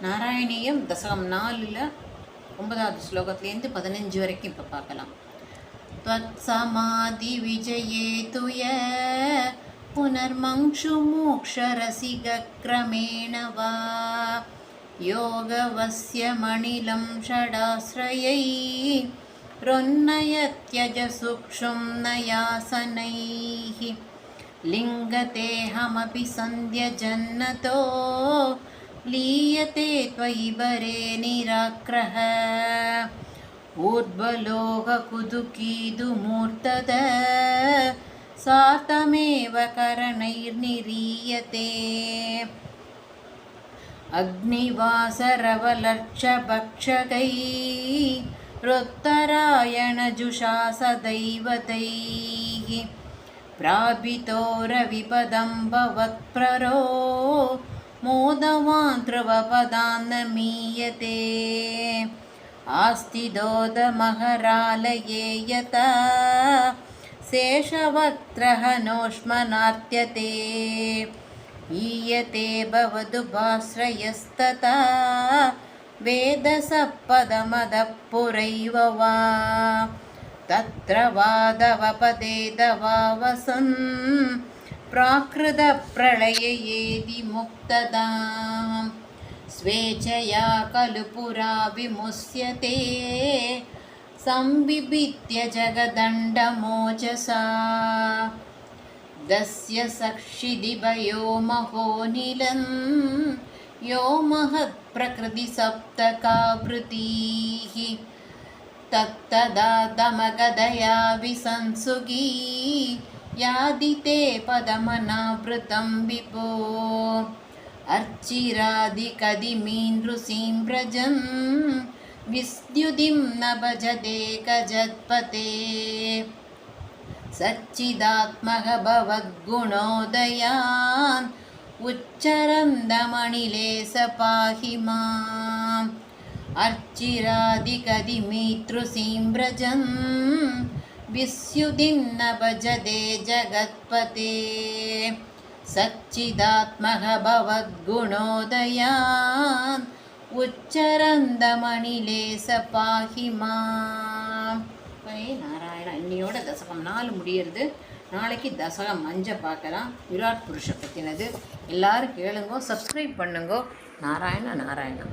நாராயணியம் தசகம் 4ல் 9வது ஸ்லோகத்திலேருந்து 15 வரைக்கும் இப்போ பார்க்கலாம். त्वत्समाधि विजये तुय पुनर्मंशु मोक्षरसिगक्रमेण वा योगवस्य मणिलं षडाश्रयै रोन्नयत्यज सूक्ष्मं नयासनैः लिङ्गतेऽहमपि सन्ध्यजन्नतो लीयते त्वयि वरे निराग्रह ऊर्ध्वलोककुतुकीदुमूर्तद सार्तमेव करणैर्निरीयते अग्निवासरवलक्षभक्षकैरुत्तरायणजुषासदैवतैः प्रापितो रविपदं भवत्प्ररो मोदवान् ध्रुवपदान् मीयते आस्तिदोदमहरालये यथा शेषवक्त्रहनोष्मनार्त्यते ईयते भवतु भाश्रयस्तथा वेदसपदमदः पुरैव वा तत्र वादवपदे दवावसन् प्राकृतप्रलययेदि मुक्तदाम् स्वेच्छया खलु पुरा विमुच्यते संविभित्य जगदण्डमोजसा दस्य सक्षिदिभयो महोनिलं यो महत्प्रकृतिसप्तकावृतिः तत्तदा दमगदया विसंसुगी यादिते पदमनावृतं विभो अर्चिरादिकदिमीनृसिं व्रजन् विस्द्युतिं न भजते गजत्पते सच्चिदात्मः भवद्गुणोदयान् उच्चरन्दमणिलेश पाहि माम् अर्चिरादिकदिमीतृसिं व्रजन् विस्द्युतिं न भजते जगत्पते सच्चिदात्मः भवद्गुणोदयान् உச்சரந்தமணிலேச பாஹி மாம். நாராயணா. இன்னையோட தசகம் 4 முடியறது. நாளைக்கு தசகம் 5 பார்க்கலாம். விராட் புருஷ பற்றினது. எல்லாரும் கேளுங்கோ, சப்ஸ்கிரைப் பண்ணுங்கோ. நாராயணா நாராயணா.